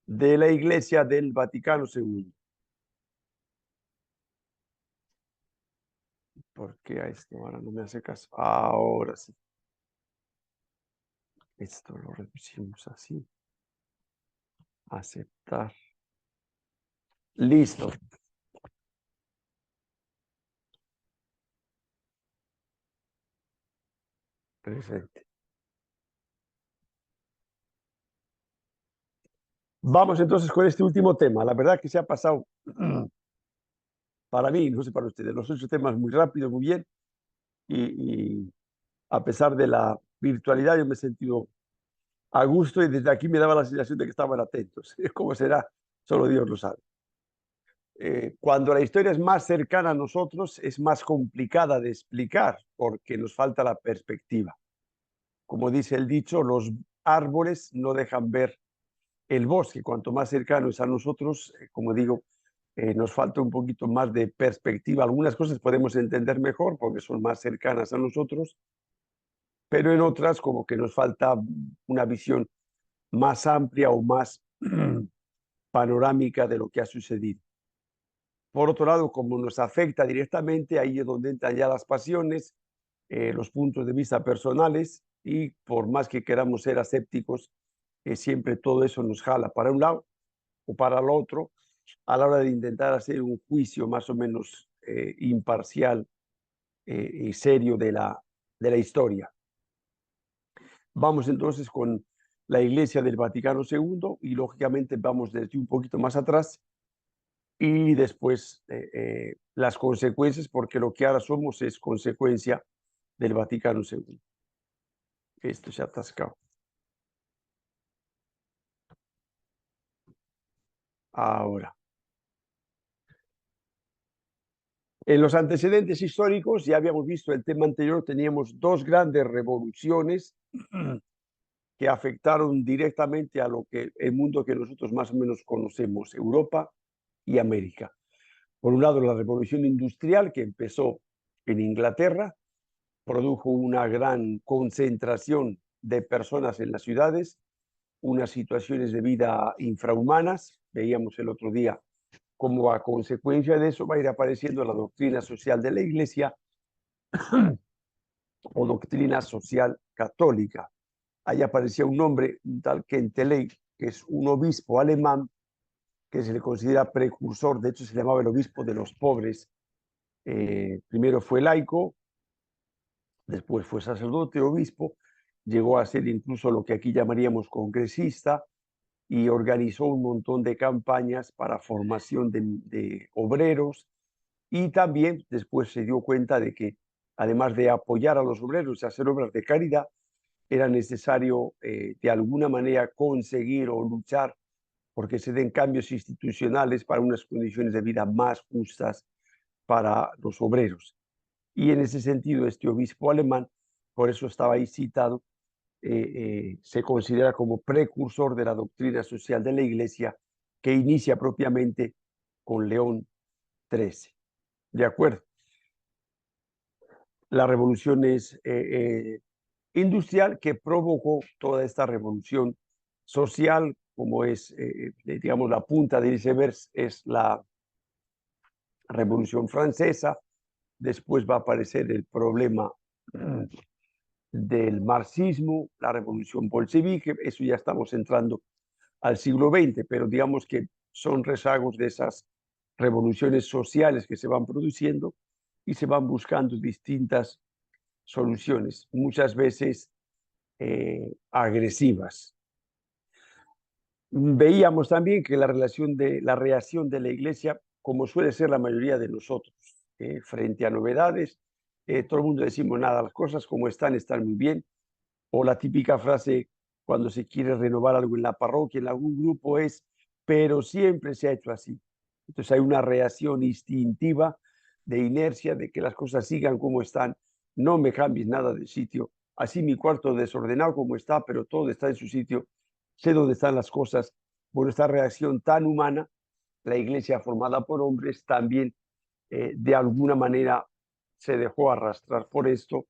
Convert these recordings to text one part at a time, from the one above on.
de la Iglesia del Vaticano II. ¿Por qué a esto ahora no me hace caso? Ahora sí. Esto lo reducimos así. Aceptar. Listo. Presente. Vamos entonces con este último tema. La verdad que se ha pasado para mí, no sé para ustedes, los 8 temas muy rápido, muy bien. Y a pesar de la virtualidad, yo me he sentido a gusto y desde aquí me daba la sensación de que estaban atentos. ¿Cómo será? Solo Dios lo sabe. Cuando la historia es más cercana a nosotros, es más complicada de explicar porque nos falta la perspectiva. Como dice el dicho, los árboles no dejan ver el bosque. Cuanto más cercano es a nosotros, como digo, nos falta un poquito más de perspectiva. Algunas cosas podemos entender mejor porque son más cercanas a nosotros, pero en otras como que nos falta una visión más amplia o más panorámica de lo que ha sucedido. Por otro lado, como nos afecta directamente, ahí es donde entran ya las pasiones, los puntos de vista personales, y por más que queramos ser asépticos, siempre todo eso nos jala para un lado o para el otro a la hora de intentar hacer un juicio más o menos imparcial y serio de la historia. Vamos entonces con la Iglesia del Vaticano II y lógicamente vamos desde un poquito más atrás y después las consecuencias, porque lo que ahora somos es consecuencia del Vaticano II. Esto se ha atascado. Ahora, en los antecedentes históricos, ya habíamos visto el tema anterior, teníamos dos grandes revoluciones que afectaron directamente a lo que el mundo que nosotros más o menos conocemos, Europa y América. Por un lado, la revolución industrial que empezó en Inglaterra, produjo una gran concentración de personas en las ciudades, unas situaciones de vida infrahumanas. Veíamos el otro día cómo a consecuencia de eso va a ir apareciendo la doctrina social de la Iglesia o doctrina social católica. Ahí aparecía un hombre, un tal Kenteley, que es un obispo alemán que se le considera precursor, de hecho se llamaba el obispo de los pobres. Primero fue laico, después fue sacerdote, obispo, llegó a ser incluso lo que aquí llamaríamos congresista y organizó un montón de campañas para formación de obreros, y también después se dio cuenta de que además de apoyar a los obreros y hacer obras de caridad, era necesario de alguna manera conseguir o luchar porque se den cambios institucionales para unas condiciones de vida más justas para los obreros. Y en ese sentido, este obispo alemán, por eso estaba ahí citado, se considera como precursor de la doctrina social de la Iglesia que inicia propiamente con León XIII. ¿De acuerdo? La revolución es industrial que provocó toda esta revolución social, como es, digamos, la punta del iceberg es la Revolución Francesa. Después va a aparecer el problema del marxismo, la revolución bolchevique. Eso ya estamos entrando al siglo XX, pero digamos que son rezagos de esas revoluciones sociales que se van produciendo y se van buscando distintas soluciones, muchas veces agresivas. Veíamos también que la reacción de la Iglesia, como suele ser la mayoría de nosotros, frente a novedades, todo el mundo decimos nada, las cosas como están muy bien, o la típica frase cuando se quiere renovar algo en la parroquia, en algún grupo es, pero siempre se ha hecho así. Entonces hay una reacción instintiva de inercia, de que las cosas sigan como están, no me cambies nada de sitio, así mi cuarto desordenado como está, pero todo está en su sitio, sé dónde están las cosas. Bueno, esta reacción tan humana, la Iglesia formada por hombres también de alguna manera se dejó arrastrar por esto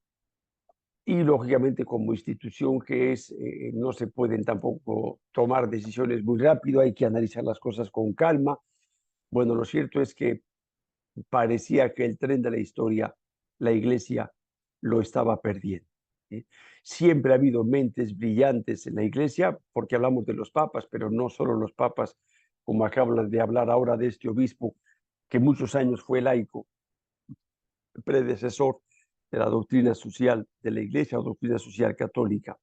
y lógicamente como institución que es, no se pueden tampoco tomar decisiones muy rápido, hay que analizar las cosas con calma. Bueno, lo cierto es que parecía que el tren de la historia, la Iglesia lo estaba perdiendo. ¿Sí? Siempre ha habido mentes brillantes en la Iglesia, porque hablamos de los papas, pero no solo los papas, como acaban de hablar ahora de este obispo, que muchos años fue laico, predecesor de la doctrina social de la Iglesia o doctrina social católica.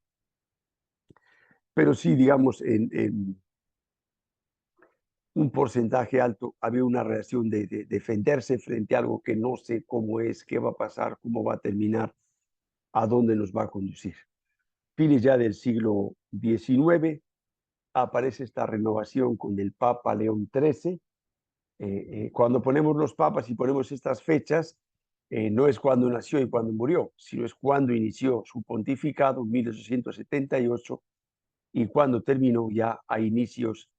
Pero sí, digamos, en un porcentaje alto había una reacción de defenderse frente a algo que no sé cómo es, qué va a pasar, cómo va a terminar, a dónde nos va a conducir. Fines ya del siglo XIX aparece esta renovación con el Papa León XIII. Cuando ponemos los papas y ponemos estas fechas, no es cuando nació y cuando murió, sino es cuando inició su pontificado, 1878, y cuando terminó ya a inicios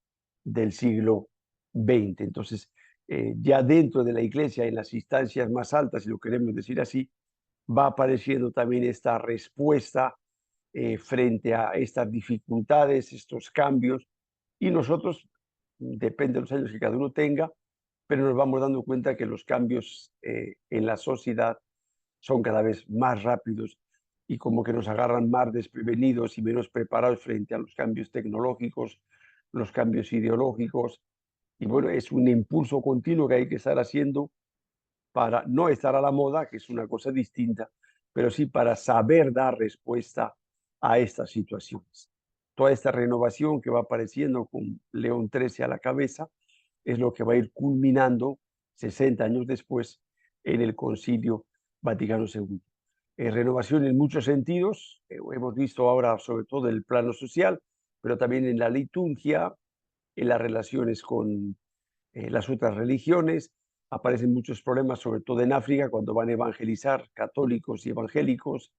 del siglo XX. Entonces, ya dentro de la Iglesia, en las instancias más altas, si lo queremos decir así, va apareciendo también esta respuesta frente a estas dificultades, estos cambios, y nosotros, depende de los años que cada uno tenga, pero nos vamos dando cuenta que los cambios en la sociedad son cada vez más rápidos y como que nos agarran más desprevenidos y menos preparados frente a los cambios tecnológicos, los cambios ideológicos. Y bueno, es un impulso continuo que hay que estar haciendo para no estar a la moda, que es una cosa distinta, pero sí para saber dar respuesta a estas situaciones. Toda esta renovación que va apareciendo con León XIII a la cabeza es lo que va a ir culminando 60 años después en el Concilio Vaticano II. Renovación en muchos sentidos, hemos visto ahora sobre todo en el plano social, pero también en la liturgia, en las relaciones con las otras religiones. Aparecen muchos problemas, sobre todo en África, cuando van a evangelizar católicos y evangélicos,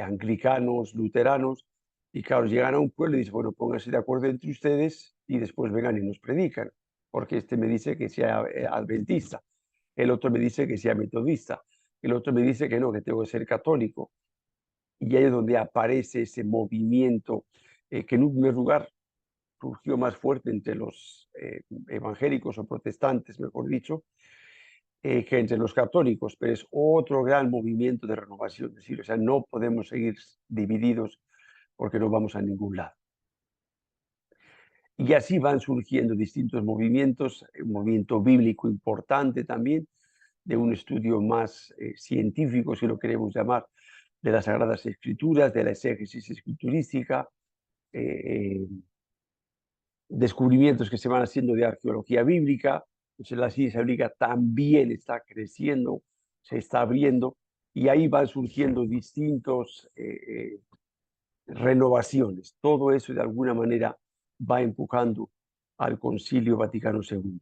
anglicanos, luteranos, y claro, llegan a un pueblo y dicen, bueno, pónganse de acuerdo entre ustedes y después vengan y nos predican, porque este me dice que sea adventista, el otro me dice que sea metodista, el otro me dice que no, que tengo que ser católico. Y ahí es donde aparece ese movimiento que en un primer lugar surgió más fuerte entre los evangélicos o protestantes, mejor dicho, que entre los católicos, pero es otro gran movimiento de renovación. Es decir, o sea, no podemos seguir divididos porque no vamos a ningún lado. Y así van surgiendo distintos movimientos, un movimiento bíblico importante también, de un estudio más científico, si lo queremos llamar, de las Sagradas Escrituras, de la exégesis escriturística, descubrimientos que se van haciendo de arqueología bíblica. Entonces la ciencia bíblica también está creciendo, se está abriendo y ahí van surgiendo distintos renovaciones. Todo eso de alguna manera va empujando al Concilio Vaticano II.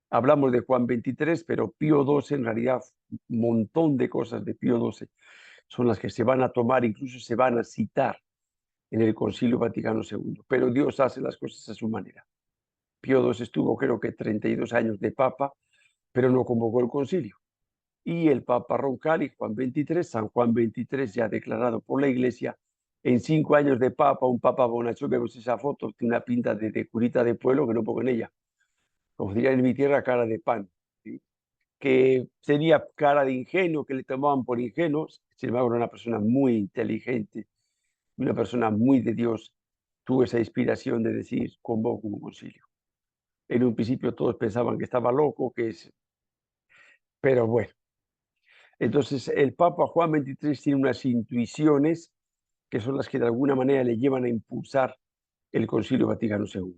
Hablamos de Juan XXIII, pero Pío XII, en realidad, un montón de cosas de Pío XII son las que se van a tomar, incluso se van a citar en el Concilio Vaticano II. Pero Dios hace las cosas a su manera. Pío II estuvo, creo que 32 años de papa, pero no convocó el concilio. Y el Papa Roncalli, Juan XXIII, San Juan XXIII, ya declarado por la Iglesia, en 5 años de papa, un papa bonachón, vemos esa foto, tiene una pinta de curita de pueblo que no pongo en ella, como dirían en mi tierra, cara de pan, ¿sí? Que tenía cara de ingenuo, que le tomaban por ingenuo, sin embargo era una persona muy inteligente, una persona muy de Dios, tuvo esa inspiración de decir, convoco un concilio. En un principio todos pensaban que estaba loco, pero bueno. Entonces el Papa Juan XXIII tiene unas intuiciones que son las que de alguna manera le llevan a impulsar el Concilio Vaticano II.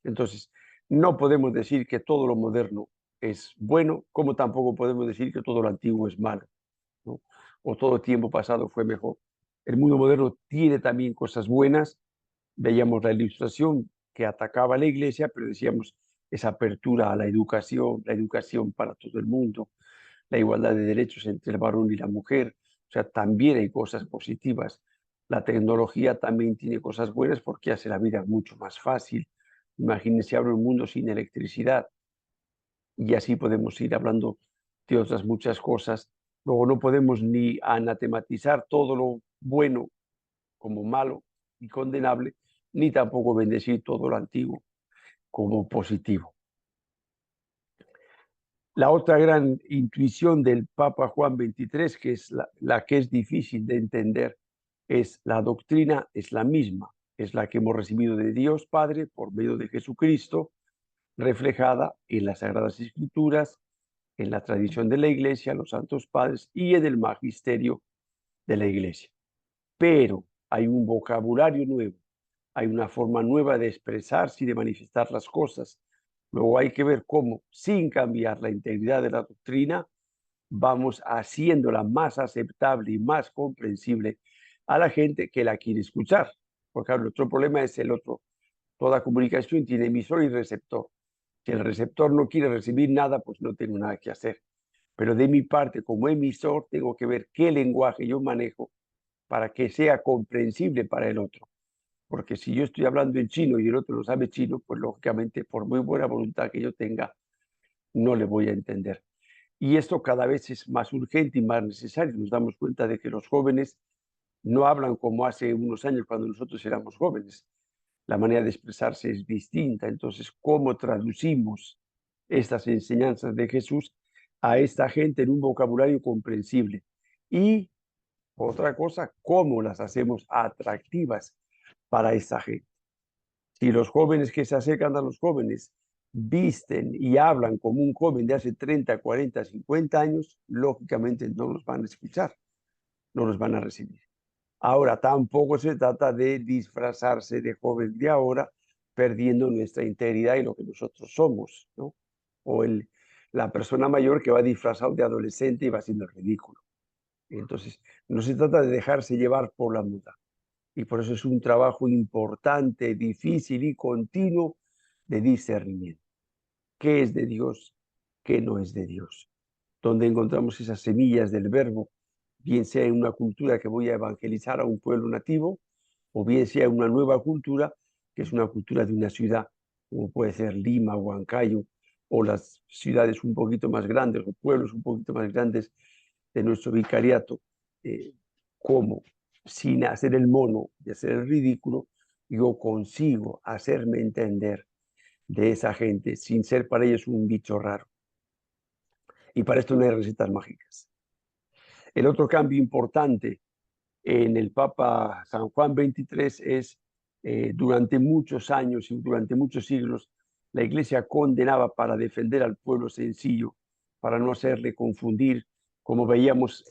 Entonces, no podemos decir que todo lo moderno es bueno, como tampoco podemos decir que todo lo antiguo es malo, ¿no? O todo tiempo pasado fue mejor. El mundo moderno tiene también cosas buenas. Veíamos la ilustración que atacaba a la Iglesia, pero decíamos esa apertura a la educación para todo el mundo, la igualdad de derechos entre el varón y la mujer. O sea, también hay cosas positivas. La tecnología también tiene cosas buenas porque hace la vida mucho más fácil. Imagínense ahora un mundo sin electricidad y así podemos ir hablando de otras muchas cosas. Luego no podemos ni anatematizar todo lo bueno como malo y condenable, ni tampoco bendecir todo lo antiguo como positivo. La otra gran intuición del Papa Juan XXIII, que es la que es difícil de entender, es la doctrina es la misma, es la que hemos recibido de Dios Padre por medio de Jesucristo, reflejada en las Sagradas Escrituras, en la tradición de la Iglesia, los santos padres y en el magisterio de la Iglesia. Pero hay un vocabulario nuevo, hay una forma nueva de expresarse y de manifestar las cosas. Luego hay que ver cómo, sin cambiar la integridad de la doctrina, vamos haciéndola más aceptable y más comprensible a la gente que la quiere escuchar. Porque el otro problema es el otro. Toda comunicación tiene emisor y receptor. Si el receptor no quiere recibir nada, pues no tengo nada que hacer. Pero de mi parte, como emisor, tengo que ver qué lenguaje yo manejo para que sea comprensible para el otro. Porque si yo estoy hablando en chino y el otro no sabe chino, pues lógicamente, por muy buena voluntad que yo tenga, no le voy a entender. Y esto cada vez es más urgente y más necesario. Nos damos cuenta de que los jóvenes no hablan como hace unos años cuando nosotros éramos jóvenes. La manera de expresarse es distinta. Entonces, ¿cómo traducimos estas enseñanzas de Jesús a esta gente en un vocabulario comprensible? Y otra cosa, ¿cómo las hacemos atractivas para esta gente? Si los jóvenes que se acercan a los jóvenes visten y hablan como un joven de hace 30, 40, 50 años, lógicamente no los van a escuchar, no los van a recibir. Ahora, tampoco se trata de disfrazarse de joven de ahora, perdiendo nuestra integridad y lo que nosotros somos, ¿no? O la persona mayor que va disfrazado de adolescente y va haciendo el ridículo. Entonces, no se trata de dejarse llevar por la moda. Y por eso es un trabajo importante, difícil y continuo de discernimiento. ¿Qué es de Dios? ¿Qué no es de Dios? ¿Dónde encontramos esas semillas del verbo? Bien sea en una cultura que voy a evangelizar a un pueblo nativo, o bien sea en una nueva cultura, que es una cultura de una ciudad, como puede ser Lima, Huancayo, o las ciudades un poquito más grandes, o pueblos un poquito más grandes de nuestro vicariato. ¿Cómo? Sin hacer el mono y hacer el ridículo, yo consigo hacerme entender de esa gente sin ser para ellos un bicho raro. Y para esto no hay recetas mágicas. El otro cambio importante en el Papa San Juan XXIII es, durante muchos años y durante muchos siglos, la Iglesia condenaba para defender al pueblo sencillo, para no hacerle confundir, como veíamos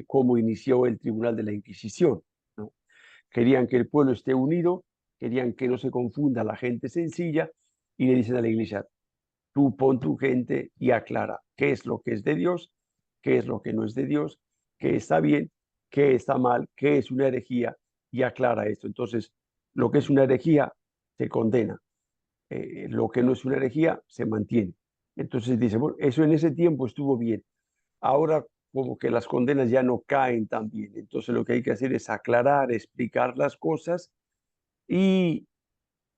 cómo inició el Tribunal de la Inquisición, ¿no? Querían que el pueblo esté unido, querían que no se confunda la gente sencilla y le dicen a la Iglesia, tú pon tu gente y aclara qué es lo que es de Dios, qué es lo que no es de Dios, qué está bien, qué está mal, qué es una herejía y aclara esto. Entonces, lo que es una herejía se condena, lo que no es una herejía se mantiene. Entonces dice, bueno, eso en ese tiempo estuvo bien. Ahora como que las condenas ya no caen tan bien. Entonces lo que hay que hacer es aclarar, explicar las cosas y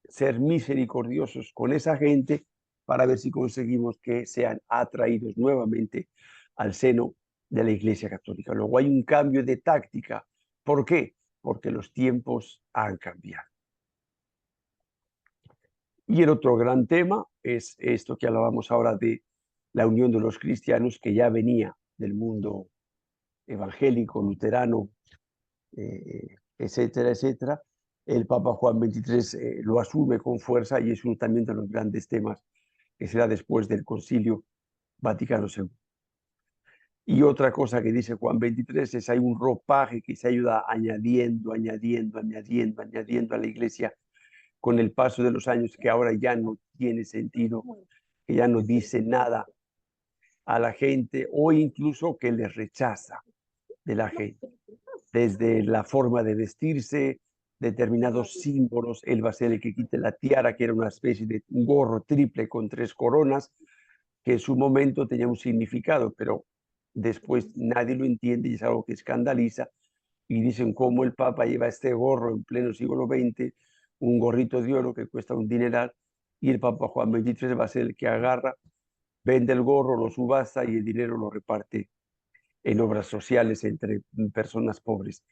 ser misericordiosos con esa gente para ver si conseguimos que sean atraídos nuevamente al seno de la Iglesia Católica. Luego hay un cambio de táctica. ¿Por qué? Porque los tiempos han cambiado. Y el otro gran tema es esto que hablábamos ahora de la unión de los cristianos que ya venía del mundo evangélico, luterano, etcétera, etcétera. El Papa Juan XXIII lo asume con fuerza y es uno también de los grandes temas que será después del Concilio Vaticano II. Y otra cosa que dice Juan XXIII es hay un ropaje que se ayuda añadiendo, añadiendo, añadiendo, añadiendo a la Iglesia con el paso de los años que ahora ya no tiene sentido, que ya no dice nada a la gente o incluso que les rechaza de la gente. Desde la forma de vestirse, determinados símbolos, él va a ser el que quite la tiara, que era una especie de gorro triple con 3 coronas, que en su momento tenía un significado, pero después nadie lo entiende y es algo que escandaliza. Y dicen cómo el Papa lleva este gorro en pleno siglo XX, un gorrito de oro que cuesta un dineral, y el Papa Juan XXIII va a ser el que agarra, vende el gorro, lo subasta y el dinero lo reparte en obras sociales entre personas pobres.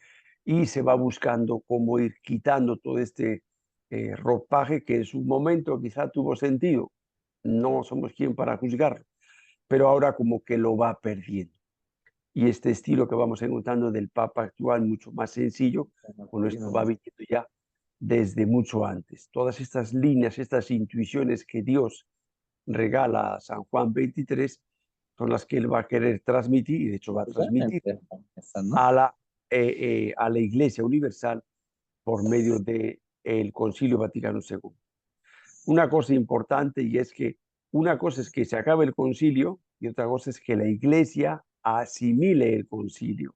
Y se va buscando cómo ir quitando todo este ropaje que en su momento quizá tuvo sentido. No somos quien para juzgarlo, pero ahora como que lo va perdiendo. Y este estilo que vamos encontrando del Papa actual, mucho más sencillo, bueno, esto va viniendo ya desde mucho antes. Todas estas líneas, estas intuiciones que Dios regala a San Juan 23 son las que él va a querer transmitir, y de hecho va a transmitir a la Iglesia Universal por medio del Concilio Vaticano II. Una cosa importante, y es que una cosa es que se acabe el concilio y otra cosa es que la Iglesia asimile el concilio.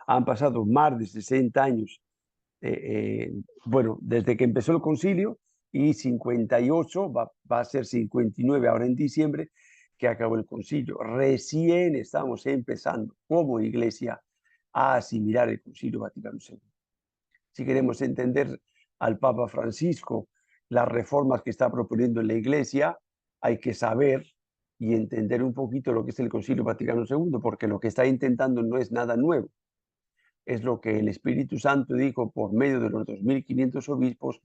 Han pasado más de 60 años, bueno, desde que empezó el concilio, y 58, va a ser 59 ahora en diciembre, que acabó el concilio. Recién estamos empezando como Iglesia a asimilar el Concilio Vaticano II. Si queremos entender al Papa Francisco, las reformas que está proponiendo en la Iglesia, hay que saber y entender un poquito lo que es el Concilio Vaticano II, porque lo que está intentando no es nada nuevo. Es lo que el Espíritu Santo dijo por medio de los 2500 obispos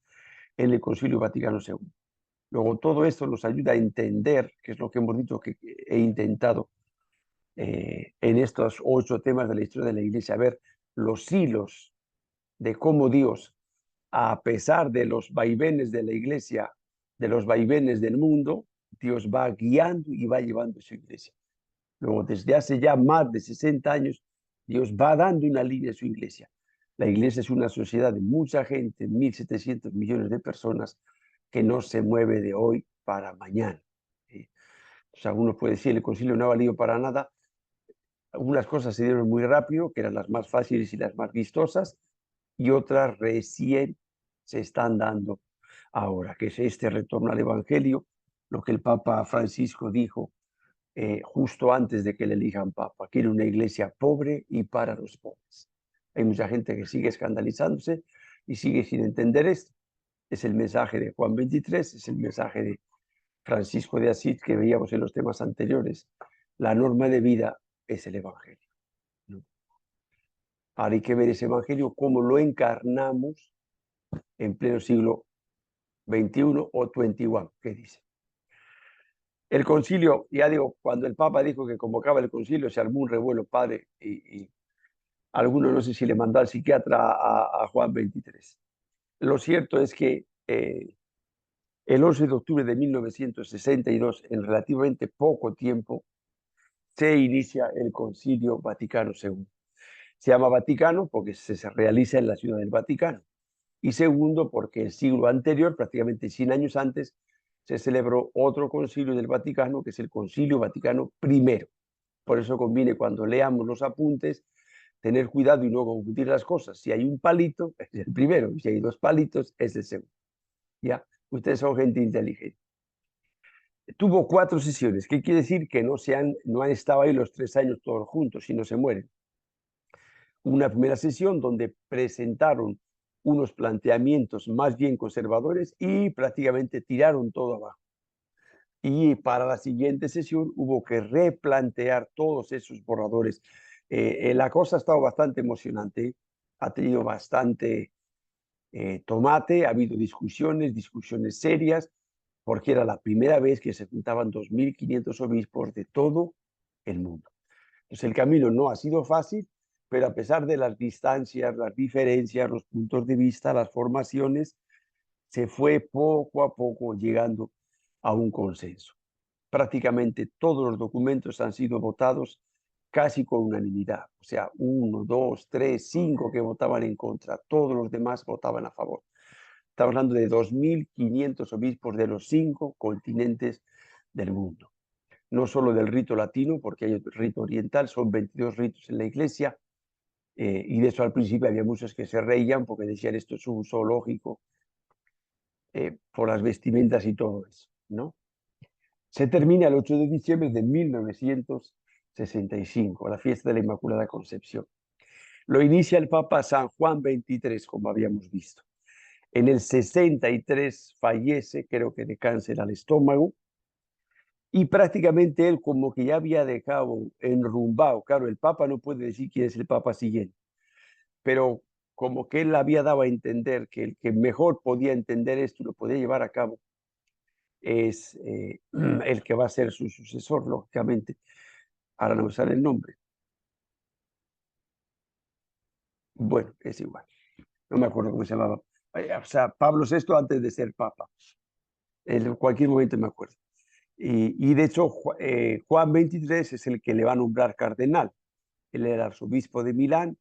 en el Concilio Vaticano II. Luego, todo esto nos ayuda a entender, que es lo que hemos dicho que he intentado en estos 8 temas de la historia de la Iglesia, ver los hilos de cómo Dios, a pesar de los vaivenes de la Iglesia, de los vaivenes del mundo, Dios va guiando y va llevando a su Iglesia. Luego, desde hace ya más de 60 años, Dios va dando una línea a su Iglesia. La Iglesia es una sociedad de mucha gente, 1.700 millones de personas, que no se mueve de hoy para mañana. Entonces, algunos pueden decir, el concilio no ha valido para nada. Algunas cosas se dieron muy rápido, que eran las más fáciles y las más vistosas, y otras recién se están dando ahora, que es este retorno al Evangelio, lo que el Papa Francisco dijo justo antes de que le elijan Papa. Quiere una iglesia pobre y para los pobres. Hay mucha gente que sigue escandalizándose y sigue sin entender esto. Es el mensaje de Juan 23, es el mensaje de Francisco de Asís que veíamos en los temas anteriores. La norma de vida es el Evangelio, ¿no? Ahora hay que ver ese Evangelio cómo lo encarnamos en pleno siglo XXI o XXI. ¿Qué dice? El concilio, ya digo, cuando el Papa dijo que convocaba el concilio, se armó un revuelo padre, y algunos no sé si le mandó al psiquiatra a Juan 23. Lo cierto es que el 11 de octubre de 1962, en relativamente poco tiempo, se inicia el Concilio Vaticano II. Se llama Vaticano porque se realiza en la Ciudad del Vaticano. Y segundo, porque el siglo anterior, prácticamente 100 años antes, se celebró otro concilio del Vaticano, que es el Concilio Vaticano I. Por eso conviene, cuando leamos los apuntes, tener cuidado y no confundir las cosas. Si hay un palito, es el primero, y si hay 2 palitos, es el segundo. Ya, ustedes son gente inteligente. Tuvo 4 sesiones, ¿qué quiere decir? Que no han estado ahí los 3 años todos juntos, sino se mueren. Una primera sesión donde presentaron unos planteamientos más bien conservadores y prácticamente tiraron todo abajo. Y para la siguiente sesión hubo que replantear todos esos borradores. La cosa ha estado bastante emocionante, ha tenido bastante tomate, ha habido discusiones serias, porque era la primera vez que se juntaban 2.500 obispos de todo el mundo. Entonces el camino no ha sido fácil, pero a pesar de las distancias, las diferencias, los puntos de vista, las formaciones, se fue poco a poco llegando a un consenso. Prácticamente todos los documentos han sido votados casi con unanimidad. O sea, 1, 2, 3, 5 que votaban en contra, todos los demás votaban a favor. Estamos hablando de 2.500 obispos de los 5 continentes del mundo. No solo del rito latino, porque hay rito oriental, son 22 ritos en la Iglesia, y de eso al principio había muchos que se reían porque decían esto es un zoológico, por las vestimentas y todo eso, ¿no? Se termina el 8 de diciembre de 1965, la fiesta de la Inmaculada Concepción. Lo inicia el Papa San Juan XXIII, como habíamos visto. En el 63 fallece, creo que de cáncer al estómago, Y prácticamente él como que ya había dejado enrumbado. Claro, el Papa no puede decir quién es el Papa siguiente, pero como que él había dado a entender que el que mejor podía entender esto y lo podía llevar a cabo es el que va a ser su sucesor, lógicamente. Ahora no me sale el nombre. Bueno, es igual. No me acuerdo cómo se llamaba. O sea, Pablo VI antes de ser Papa. En cualquier momento me acuerdo. Y de hecho, Juan XXIII es el que le va a nombrar cardenal. Él era arzobispo de Milán,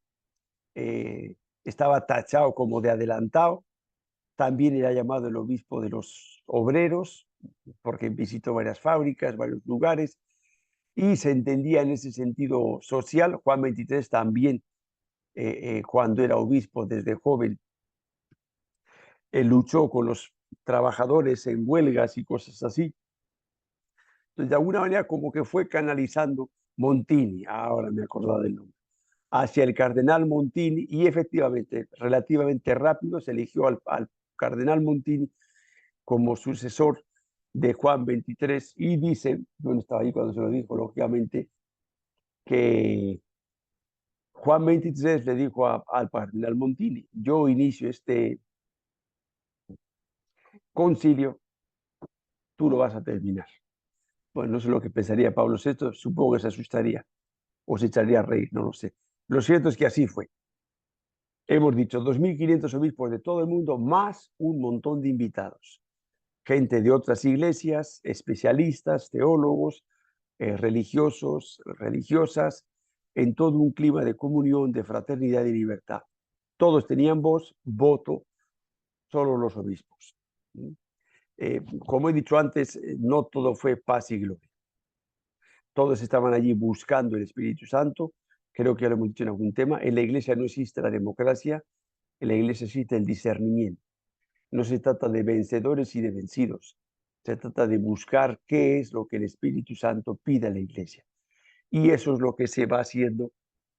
estaba tachado como de adelantado. También era llamado el obispo de los obreros, porque visitó varias fábricas, varios lugares, y se entendía en ese sentido social. Juan XXIII también, cuando era obispo desde joven, luchó con los trabajadores en huelgas y cosas así. Entonces, de alguna manera, como que fue canalizando Montini, ahora me acordaba del nombre, hacia el cardenal Montini, y efectivamente, relativamente rápido, se eligió al cardenal Montini como sucesor de Juan XXIII, y dicen, yo no estaba ahí cuando se lo dijo, lógicamente, que Juan XXIII le dijo al cardenal Montini: yo inicio este concilio, tú lo vas a terminar. Bueno, no sé lo que pensaría Pablo VI, supongo que se asustaría o se echaría a reír, no lo sé. Lo cierto es que así fue. Hemos dicho 2.500 obispos de todo el mundo, más un montón de invitados. Gente de otras iglesias, especialistas, teólogos, religiosos, religiosas, en todo un clima de comunión, de fraternidad y libertad. Todos tenían voz, voto, solo los obispos. Como he dicho antes, no todo fue paz y gloria. Todos estaban allí buscando el Espíritu Santo. Creo que ya lo hemos dicho en algún tema. En la iglesia no existe la democracia, en la iglesia existe el discernimiento. No se trata de vencedores y de vencidos. Se trata de buscar qué es lo que el Espíritu Santo pide a la iglesia. Y eso es lo que se va haciendo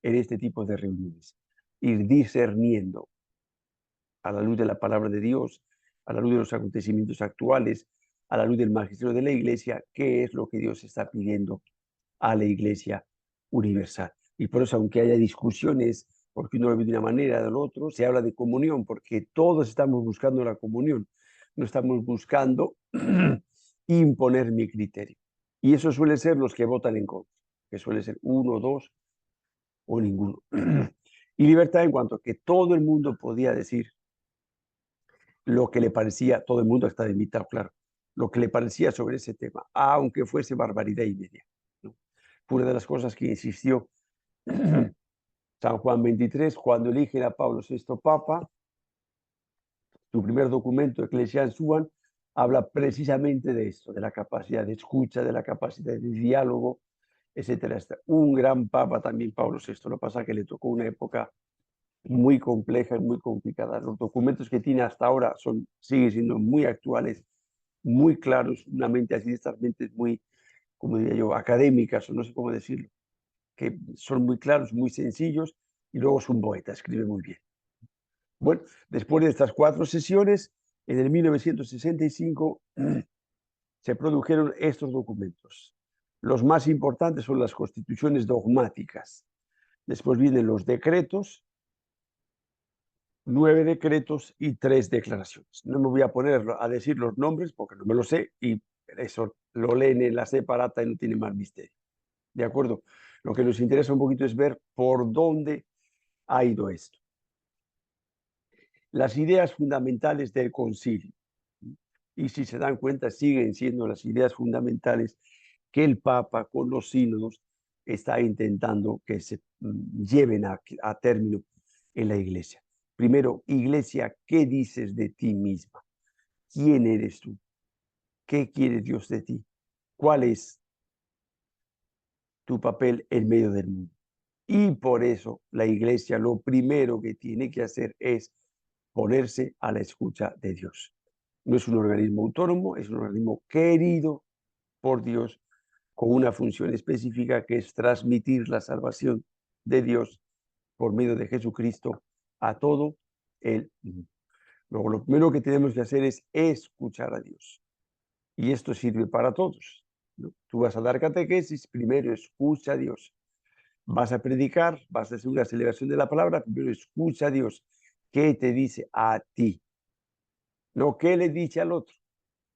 en este tipo de reuniones. Ir discerniendo a la luz de la palabra de Dios, a la luz de los acontecimientos actuales, a la luz del magisterio de la iglesia, qué es lo que Dios está pidiendo a la iglesia universal. Y por eso, aunque haya discusiones, porque uno lo ve de una manera, del otro, se habla de comunión, porque todos estamos buscando la comunión. No estamos buscando imponer mi criterio. Y eso suele ser los que votan en contra, que suele ser uno, dos o ninguno. Y libertad en cuanto a que todo el mundo podía decir lo que le parecía, todo el mundo está invitado, claro, lo que le parecía sobre ese tema, aunque fuese barbaridad y media, ¿no? Fue una de las cosas que insistió San Juan XXIII cuando eligen a Pablo VI Papa. Su primer documento, Ecclesiam Suam, habla precisamente de esto, de la capacidad de escucha, de la capacidad de diálogo, etcétera. Un gran papa también, Pablo VI. Lo que pasa es que le tocó una época muy compleja y muy complicada. Los documentos que tiene hasta ahora siguen siendo muy actuales, muy claros, una mente así, estas mentes muy, como diría yo, académicas, o no sé cómo decirlo, que son muy claros, muy sencillos, y luego es un poeta, escribe muy bien. Bueno, después de estas 4 sesiones, en el 1965 se produjeron estos documentos. Los más importantes son las constituciones dogmáticas. Después vienen los decretos, 9 decretos y 3 declaraciones. No me voy a poner a decir los nombres porque no me lo sé y eso lo leen en la separata y no tiene más misterio. ¿De acuerdo? Lo que nos interesa un poquito es ver por dónde ha ido esto. Las ideas fundamentales del concilio. Y si se dan cuenta, siguen siendo las ideas fundamentales que el Papa con los sínodos está intentando que se lleven a término en la iglesia. Primero, iglesia, ¿qué dices de ti misma? ¿Quién eres tú? ¿Qué quiere Dios de ti? ¿Cuál es tu papel en medio del mundo? Y por eso la iglesia lo primero que tiene que hacer es ponerse a la escucha de Dios. No es un organismo autónomo, es un organismo querido por Dios con una función específica que es transmitir la salvación de Dios por medio de Jesucristo a todo el mundo. Luego, lo primero que tenemos que hacer es escuchar a Dios. Y esto sirve para todos. ¿no? Tú vas a dar catequesis, primero escucha a Dios. Vas a predicar, vas a hacer una celebración de la palabra, primero escucha a Dios. ¿Qué te dice a ti? No qué le dice al otro.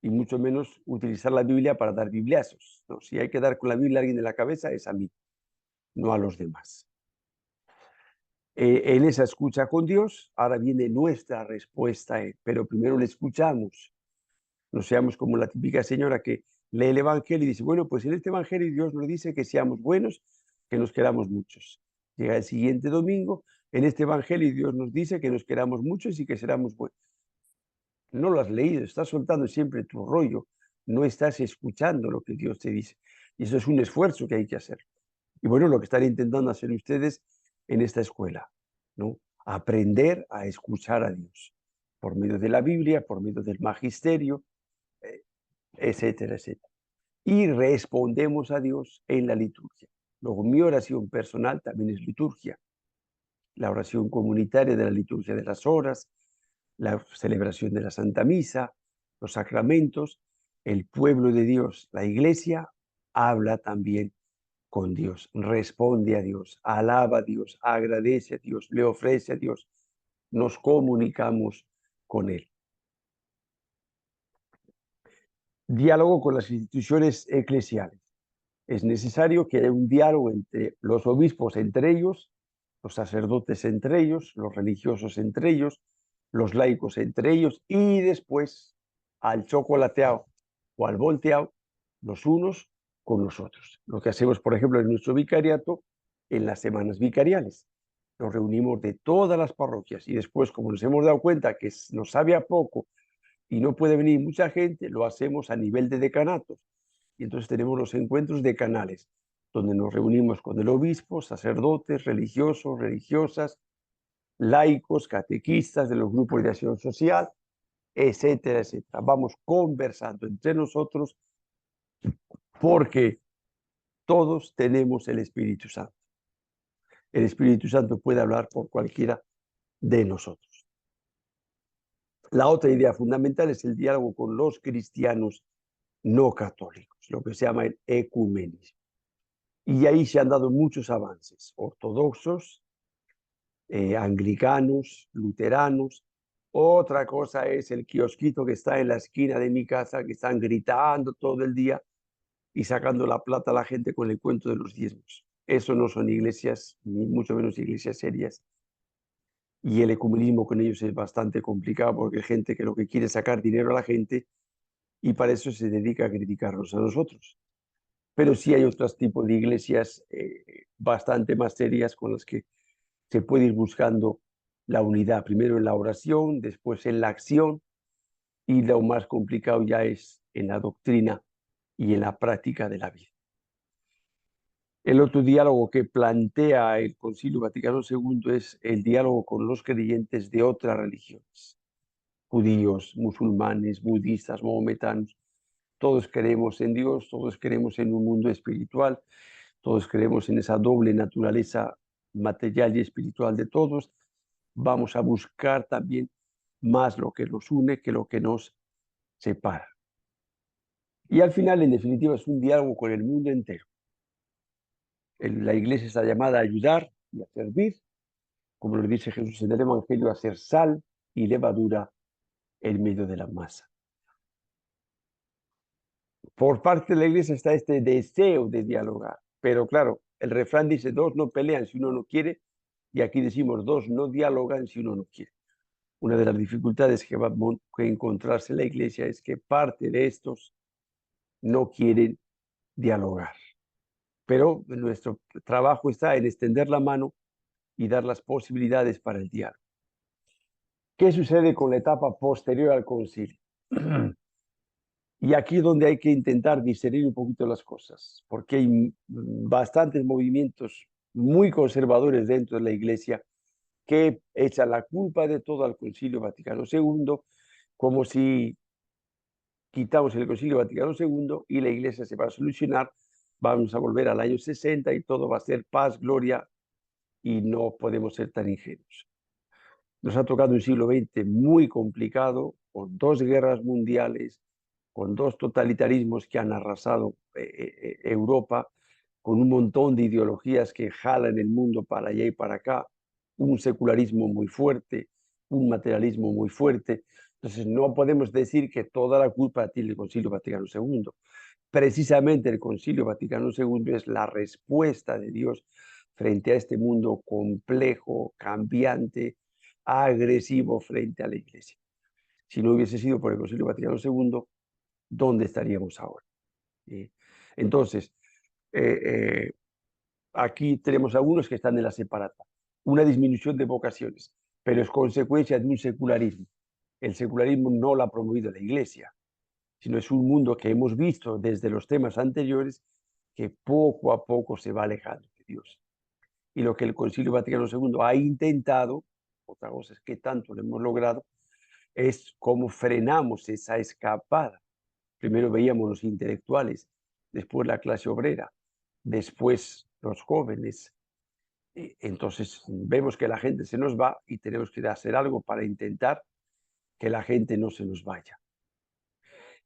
Y mucho menos utilizar la Biblia para dar bibliazos, ¿no? Si hay que dar con la Biblia a alguien en la cabeza, es a mí, no a los demás. En esa escucha con Dios, ahora viene nuestra respuesta a Él, pero primero le escuchamos. No seamos como la típica señora que lee el Evangelio y dice, bueno, pues en este Evangelio Dios nos dice que seamos buenos, que nos queramos muchos. Llega el siguiente domingo, en este Evangelio Dios nos dice que nos queramos muchos y que seramos buenos. No lo has leído, estás soltando siempre tu rollo, no estás escuchando lo que Dios te dice. Y eso es un esfuerzo que hay que hacer. Y bueno, lo que están intentando hacer ustedes en esta escuela, ¿no? Aprender a escuchar a Dios por medio de la Biblia, por medio del magisterio, eh, etcétera, etcétera. Y respondemos a Dios en la liturgia. Luego, mi oración personal también es liturgia. La oración comunitaria de la liturgia de las horas, la celebración de la Santa Misa, los sacramentos, el pueblo de Dios, la iglesia, habla también con Dios, responde a Dios, alaba a Dios, agradece a Dios, le ofrece a Dios, nos comunicamos con Él. Diálogo con las instituciones eclesiales. Es necesario que haya un diálogo entre los obispos entre ellos, los sacerdotes entre ellos, los religiosos entre ellos, los laicos entre ellos y después al chocolateado o al volteado, los unos con los otros. Lo que hacemos, por ejemplo, en nuestro vicariato, en las semanas vicariales. Nos reunimos de todas las parroquias y después, como nos hemos dado cuenta que nos sabe a poco y no puede venir mucha gente, lo hacemos a nivel de decanatos. Y entonces tenemos los encuentros decanales, donde nos reunimos con el obispo, sacerdotes, religiosos, religiosas, laicos, catequistas de los grupos de acción social, etcétera, etcétera. Vamos conversando entre nosotros porque todos tenemos el Espíritu Santo. El Espíritu Santo puede hablar por cualquiera de nosotros. La otra idea fundamental es el diálogo con los cristianos no católicos, lo que se llama el ecumenismo. Y ahí se han dado muchos avances, ortodoxos, anglicanos, luteranos. Otra cosa es el kiosquito que está en la esquina de mi casa, que están gritando todo el día y sacando la plata a la gente con el cuento de los diezmos. Eso no son iglesias, ni mucho menos iglesias serias. Y el ecumenismo con ellos es bastante complicado porque hay gente que lo que quiere es sacar dinero a la gente y para eso se dedica a criticarnos a nosotros. Pero sí hay otros tipos de iglesias bastante más serias con las que se puede ir buscando la unidad, primero en la oración, después en la acción, y lo más complicado ya es en la doctrina y en la práctica de la vida. El otro diálogo que plantea el Concilio Vaticano II es el diálogo con los creyentes de otras religiones, judíos, musulmanes, budistas, mahometanos. Todos creemos en Dios, todos creemos en un mundo espiritual, todos creemos en esa doble naturaleza material y espiritual de todos. Vamos a buscar también más lo que nos une que lo que nos separa. Y al final, en definitiva, es un diálogo con el mundo entero. La iglesia está llamada a ayudar y a servir, como lo dice Jesús en el Evangelio, a ser sal y levadura en medio de la masa. Por parte de la iglesia está este deseo de dialogar, pero claro, el refrán dice, dos no pelean si uno no quiere, y aquí decimos, dos no dialogan si uno no quiere. Una de las dificultades que va a encontrarse la iglesia es que parte de estos no quieren dialogar. Pero nuestro trabajo está en extender la mano y dar las posibilidades para el diálogo. ¿Qué sucede con la etapa posterior al concilio? Y aquí es donde hay que intentar discernir un poquito las cosas, porque hay bastantes movimientos muy conservadores dentro de la iglesia que echan la culpa de todo al Concilio Vaticano II, como si quitamos el Concilio Vaticano II y la iglesia se va a solucionar, vamos a volver al año 60 y todo va a ser paz, gloria, y no podemos ser tan ingenuos. Nos ha tocado un siglo XX muy complicado, con dos guerras mundiales, con dos totalitarismos que han arrasado Europa, con un montón de ideologías que jalan el mundo para allá y para acá, un secularismo muy fuerte, un materialismo muy fuerte. Entonces no podemos decir que toda la culpa tiene el Concilio Vaticano II. Precisamente el Concilio Vaticano II es la respuesta de Dios frente a este mundo complejo, cambiante, agresivo frente a la Iglesia. Si no hubiese sido por el Concilio Vaticano II, ¿dónde estaríamos ahora? Entonces, aquí tenemos algunos que están en la separata, una disminución de vocaciones, pero es consecuencia de un secularismo. El secularismo no lo ha promovido la Iglesia, sino es un mundo que hemos visto desde los temas anteriores que poco a poco se va alejando de Dios. Y lo que el Concilio Vaticano II ha intentado, otra cosa es que tanto lo hemos logrado, es cómo frenamos esa escapada. Primero veíamos los intelectuales, después la clase obrera, después los jóvenes. Entonces vemos que la gente se nos va y tenemos que hacer algo para intentar que la gente no se nos vaya.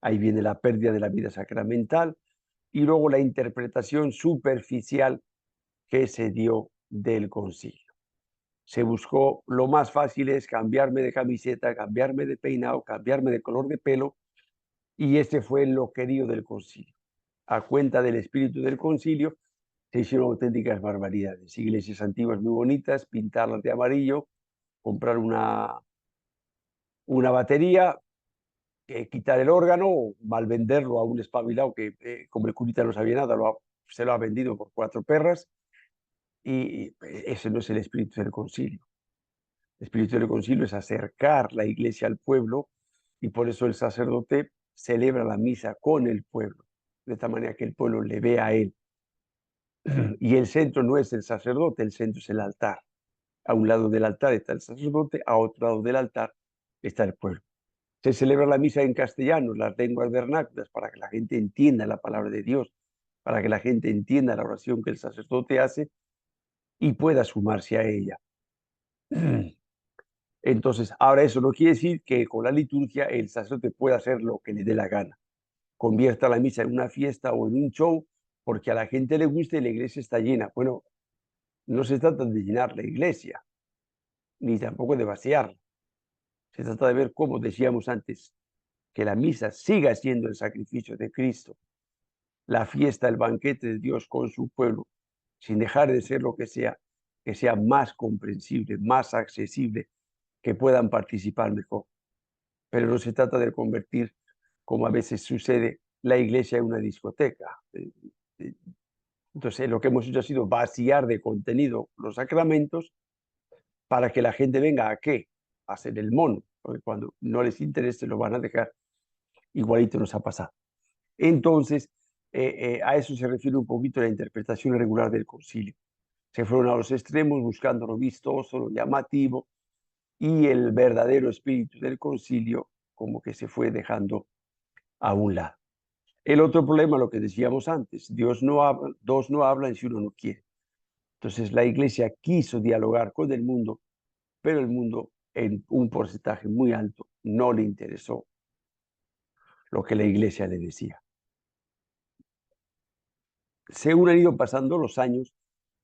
Ahí viene la pérdida de la vida sacramental y luego la interpretación superficial que se dio del concilio. Se buscó, lo más fácil es cambiarme de camiseta, cambiarme de peinado, cambiarme de color de pelo, y este fue lo querido del concilio. A cuenta del espíritu del concilio se hicieron auténticas barbaridades. Iglesias antiguas muy bonitas, pintarlas de amarillo, comprar una batería, quitar el órgano, mal venderlo a un espabilado que, como el curita no sabía nada, se lo ha vendido por 4 perras, y ese no es el espíritu del concilio. El espíritu del concilio es acercar la iglesia al pueblo, y por eso el sacerdote celebra la misa con el pueblo, de esta manera que el pueblo le vea a él. Y el centro no es el sacerdote, el centro es el altar. A un lado del altar está el sacerdote, a otro lado del altar está el pueblo. Se celebra la misa en castellano, las lenguas vernáculas, para que la gente entienda la palabra de Dios, para que la gente entienda la oración que el sacerdote hace y pueda sumarse a ella. Entonces, ahora eso no quiere decir que con la liturgia el sacerdote pueda hacer lo que le dé la gana. Convierta la misa en una fiesta o en un show porque a la gente le gusta y la iglesia está llena. Bueno, no se trata de llenar la iglesia, ni tampoco de vaciarla. Se trata de ver, como decíamos antes, que la misa siga siendo el sacrificio de Cristo, la fiesta, el banquete de Dios con su pueblo, sin dejar de ser lo que sea más comprensible, más accesible, que puedan participar mejor. Pero no se trata de convertir, como a veces sucede, la iglesia en una discoteca. Entonces, lo que hemos hecho ha sido vaciar de contenido los sacramentos para que la gente venga a qué? A hacer el mono, porque cuando no les interese lo van a dejar. Igualito nos ha pasado. Entonces, a eso se refiere un poquito la interpretación regular del concilio. Se fueron a los extremos buscando lo vistoso, lo llamativo, y el verdadero espíritu del concilio como que se fue dejando a un lado. El otro problema, lo que decíamos antes, Dios no habla, dos no hablan si uno no quiere. Entonces la iglesia quiso dialogar con el mundo, pero el mundo en un porcentaje muy alto no le interesó lo que la iglesia le decía. Según han ido pasando los años,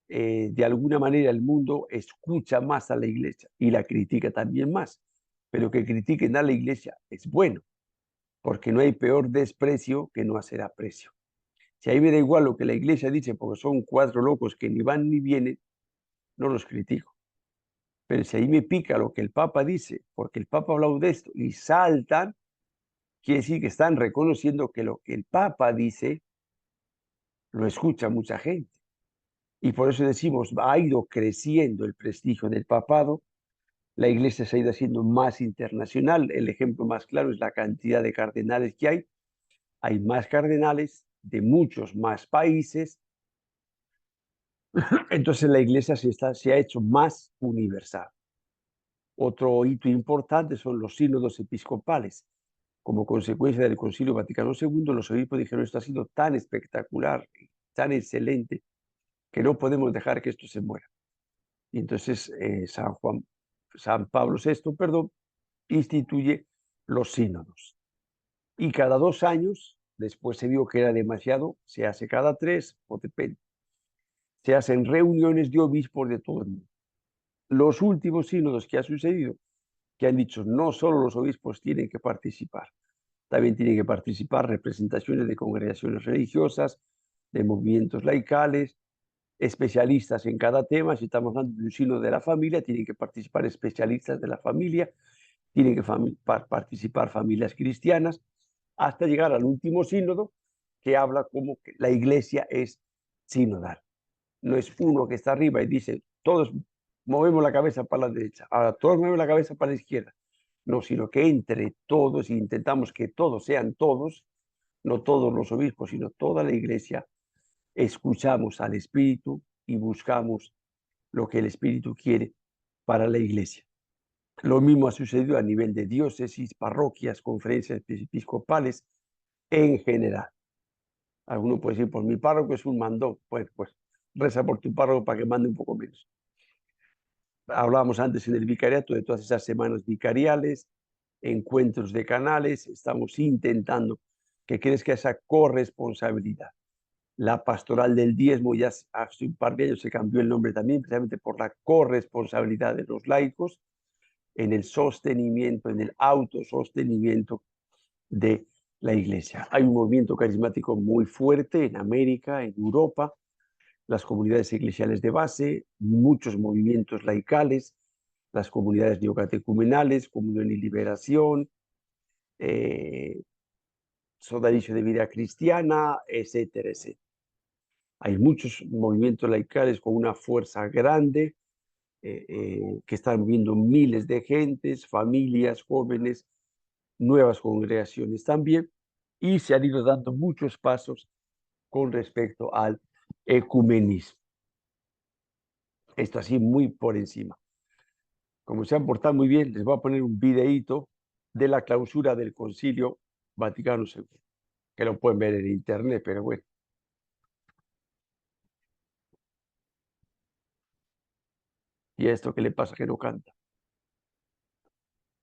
de alguna manera el mundo escucha más a la iglesia y la critica también más, pero que critiquen a la iglesia es bueno, porque no hay peor desprecio que no hacer aprecio. Si a mí me da igual lo que la iglesia dice, porque son 4 locos que ni van ni vienen, no los critico. Pero si ahí me pica lo que el Papa dice, porque el Papa ha hablado de esto y saltan, quiere decir que están reconociendo que lo que el Papa dice lo escucha mucha gente. Y por eso decimos, ha ido creciendo el prestigio del papado, la iglesia se ha ido haciendo más internacional. El ejemplo más claro es la cantidad de cardenales que hay. Hay más cardenales de muchos más países. Entonces la iglesia se ha hecho más universal. Otro hito importante son los sínodos episcopales. Como consecuencia del Concilio Vaticano II, los obispos dijeron: esto ha sido tan espectacular, tan excelente, que no podemos dejar que esto se muera. Y entonces San Pablo VI, instituye los sínodos. Y cada 2 años, después se vio que era demasiado, se hace cada 3, o depende. Se hacen reuniones de obispos de todo el mundo. Los últimos sínodos que ha sucedido, que han dicho no solo los obispos tienen que participar, también tienen que participar representaciones de congregaciones religiosas, de movimientos laicales, especialistas en cada tema. Si estamos hablando de un sínodo de la familia, tienen que participar especialistas de la familia, tienen que participar familias cristianas, hasta llegar al último sínodo, que habla como que la iglesia es sinodal. No es uno que está arriba y dice, todos movemos la cabeza para la derecha, ahora todos movemos la cabeza para la izquierda. No, sino que entre todos intentamos que todos sean todos, no todos los obispos, sino toda la iglesia, escuchamos al Espíritu y buscamos lo que el Espíritu quiere para la iglesia. Lo mismo ha sucedido a nivel de diócesis, parroquias, conferencias episcopales en general. Alguno puede decir, pues mi párroco es un mandón. Pues reza por tu párroco para que mande un poco menos. Hablábamos antes en el vicariato de todas esas semanas vicariales, encuentros de canales. Estamos intentando que crezca esa corresponsabilidad. La pastoral del diezmo ya hace un par de años se cambió el nombre también, precisamente por la corresponsabilidad de los laicos en el sostenimiento, en el autosostenimiento de la iglesia. Hay un movimiento carismático muy fuerte en América, en Europa, las comunidades eclesiales de base, muchos movimientos laicales, las comunidades neocatecumenales, Comunión y Liberación, Sodalicio de Vida Cristiana, etcétera, etcétera. Hay muchos movimientos laicales con una fuerza grande, que están moviendo miles de gentes, familias, jóvenes, nuevas congregaciones también, y se han ido dando muchos pasos con respecto al ecumenismo. Esto así muy por encima. Como se han portado muy bien, les voy a poner un videíto de la clausura del Concilio Vaticano II, que lo pueden ver en internet, pero bueno. ¿Y esto qué le pasa que no canta?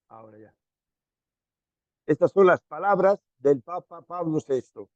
Ahora ya. Estas son las palabras del Papa Pablo VI.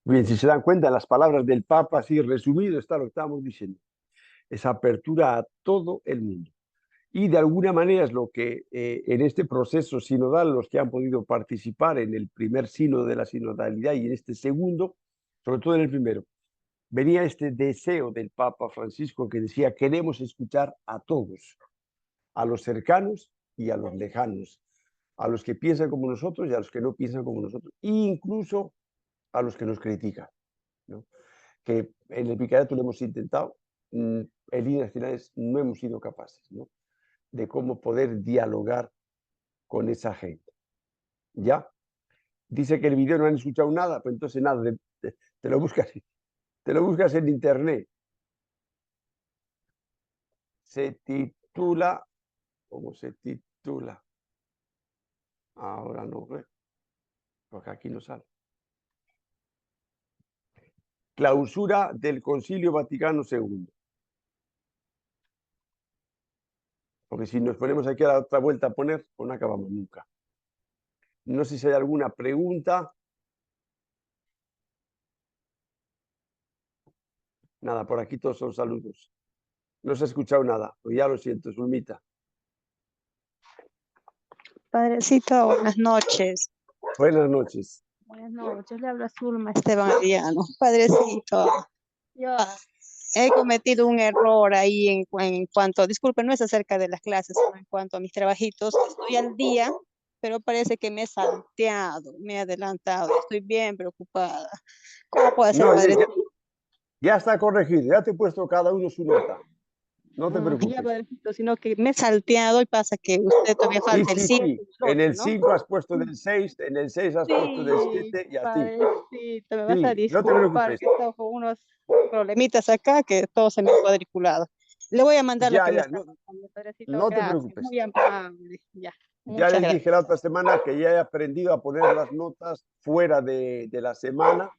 Bien, si se dan cuenta, las palabras del Papa, así resumido, está lo que estamos diciendo. Es apertura a todo el mundo. Y de alguna manera es lo que en este proceso sinodal, los que han podido participar en el primer sínodo de la sinodalidad y en este segundo, sobre todo en el primero, venía este deseo del Papa Francisco que decía, queremos escuchar a todos, a los cercanos y a los lejanos, a los que piensan como nosotros y a los que no piensan como nosotros, e incluso a los que nos critican, ¿no? Que en el vicariato lo hemos intentado, en líneas finales no hemos sido capaces, ¿no?, de cómo poder dialogar con esa gente. ¿Ya? Dice que el video no han escuchado nada, pues entonces nada, te te lo buscas en internet. Se titula, ¿cómo se titula? Ahora no veo, porque aquí no sale. Clausura del Concilio Vaticano II. Porque si nos ponemos aquí a la otra vuelta a poner, pues no acabamos nunca. No sé si hay alguna pregunta. Nada, por aquí todos son saludos. No se ha escuchado nada. Pues ya lo siento, Zulmita. Padrecito, buenas noches. Buenas noches. Buenas noches, le habla Zulma Esteban Ariano. Padrecito, yo he cometido un error ahí en cuanto, disculpe, no es acerca de las clases, sino en cuanto a mis trabajitos. Estoy al día, pero parece que me he salteado, me he adelantado. Estoy bien preocupada. ¿Cómo puede ser, No, padrecito? ya está corregido. Ya te he puesto cada uno su nota. No te Ya, preocupes. padrecito, sino que me he salteado y pasa que usted todavía Sí, falta el sí, 7 sí. y el En 8, el ¿no? 5 has puesto del 6, en el 6 has puesto del Sí, 7 y así. padrecito, me vas a Sí, no te disculpar preocupes. que he estado con unos problemitas acá que todo se me ha cuadriculado. Le voy a mandar lo Ya, que me ya, está no, pasando, padrecito. no te Gracias, preocupes. muy amable. Ya, Ya muchas les dije la gracias. otra semana que ya he aprendido a poner las notas fuera de la semana.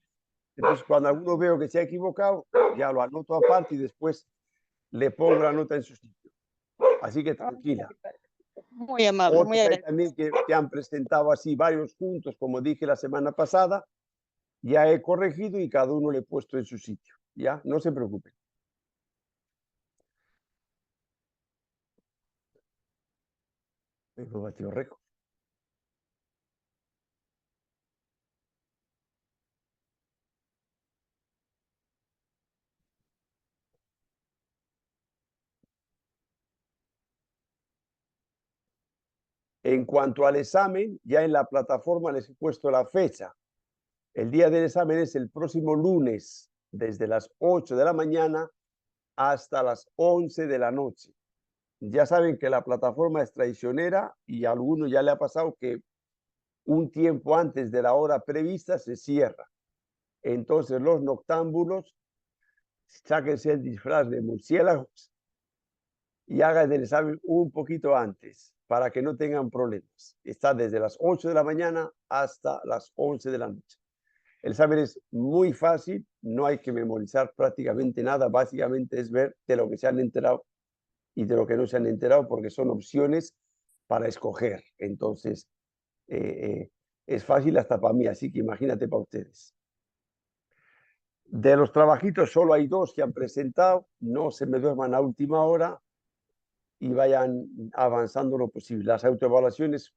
Entonces, cuando alguno veo que se ha equivocado, ya lo anoto aparte y después le pongo la nota en su sitio. Así que Ok, tranquila. padrecito. Muy amable, muy Otros hay agradecido. también que han presentado así varios juntos, como dije la semana pasada. Ya he corregido y cada uno le he puesto en su sitio. Ya, no se preocupen. He batido récord. En cuanto al examen, ya en la plataforma les he puesto la fecha. El día del examen es el próximo lunes, desde las 8 de la mañana hasta las 11 de la noche. Ya saben que la plataforma es traicionera y a alguno ya le ha pasado que un tiempo antes de la hora prevista se cierra. Entonces los noctámbulos, sáquense el disfraz de murciélagos y hagan el examen un poquito antes para que no tengan problemas. Está desde las 8 de la mañana hasta las 11 de la noche. El examen es muy fácil, no hay que memorizar prácticamente nada, básicamente es ver de lo que se han enterado y de lo que no se han enterado porque son opciones para escoger. Entonces, es fácil hasta para mí, así que imagínate para ustedes. De los trabajitos solo hay dos que han presentado, no se me duerman a última hora y vayan avanzando lo posible. Las autoevaluaciones,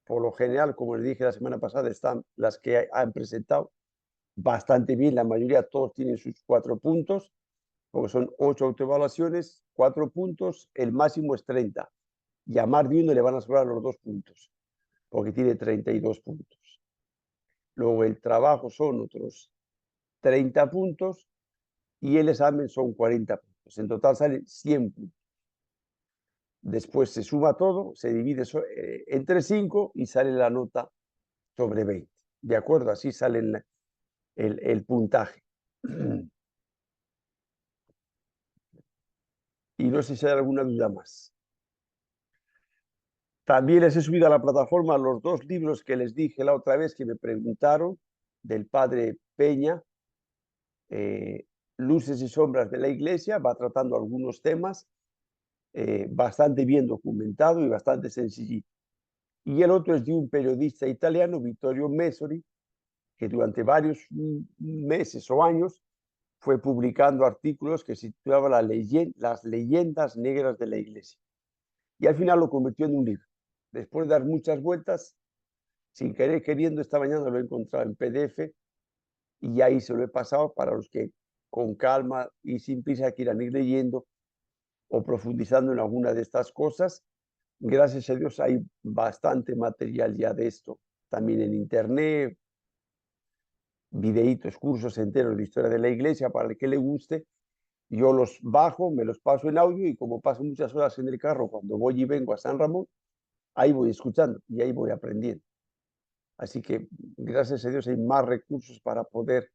por lo general, como les dije la semana pasada, están las que han presentado bastante bien, la mayoría, todos tienen sus 4 puntos, porque son 8 autoevaluaciones, 4 puntos, el máximo es 30. Y a más de uno le van a sobrar los 2 puntos, porque tiene 32 puntos. Luego el trabajo son otros 30 puntos y el examen son 40 puntos. En total salen 100 puntos. Después se suma todo, se divide entre 5 y sale la nota sobre 20. ¿De acuerdo? Así sale el puntaje. Y no sé si hay alguna duda más. También les he subido a la plataforma los 2 libros que les dije la otra vez que me preguntaron del padre Peña, Luces y Sombras de la Iglesia, va tratando algunos temas, bastante bien documentado y bastante sencillito. Y el otro es de un periodista italiano, Vittorio Messori, que durante varios meses o años fue publicando artículos que se titulaban Las leyendas negras de la Iglesia. Y al final lo convirtió en un libro. Después de dar muchas vueltas, sin querer queriendo, esta mañana lo he encontrado en PDF y ahí se lo he pasado para los que con calma y sin prisa quieran ir leyendo o profundizando en alguna de estas cosas. Gracias a Dios hay bastante material ya de esto, también en internet, videitos, cursos enteros de historia de la iglesia para el que le guste. Yo los bajo, me los paso en audio y como paso muchas horas en el carro cuando voy y vengo a San Ramón, ahí voy escuchando y ahí voy aprendiendo. Así que gracias a Dios hay más recursos para poder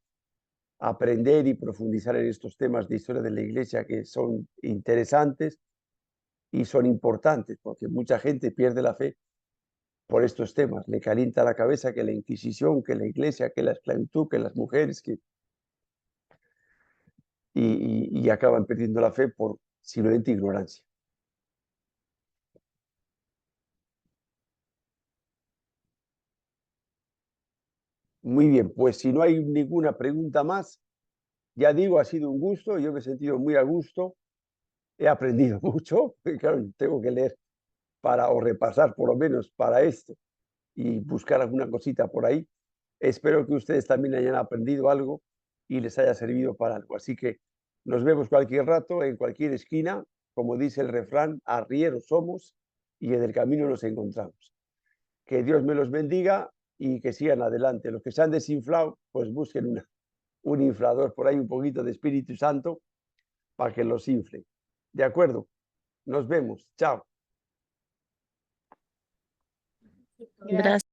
aprender y profundizar en estos temas de historia de la iglesia que son interesantes y son importantes, porque mucha gente pierde la fe por estos temas. Le calienta la cabeza que la Inquisición, que la iglesia, que la esclavitud, que las mujeres, y acaban perdiendo la fe por simplemente ignorancia. Muy bien, pues si no hay ninguna pregunta más, Ya digo, ha sido un gusto, yo me he sentido muy a gusto, he aprendido mucho, porque claro, tengo que leer para, o repasar por lo menos para esto y buscar alguna cosita por ahí. Espero que ustedes también hayan aprendido algo y les haya servido para algo. Así que nos vemos cualquier rato, en cualquier esquina, como dice el refrán, arrieros somos y en el camino nos encontramos. Que Dios me los bendiga y que sigan adelante. Los que se han desinflado, pues busquen un inflador por ahí, un poquito de Espíritu Santo para que los infle. ¿De acuerdo? Nos vemos. Chao. Gracias.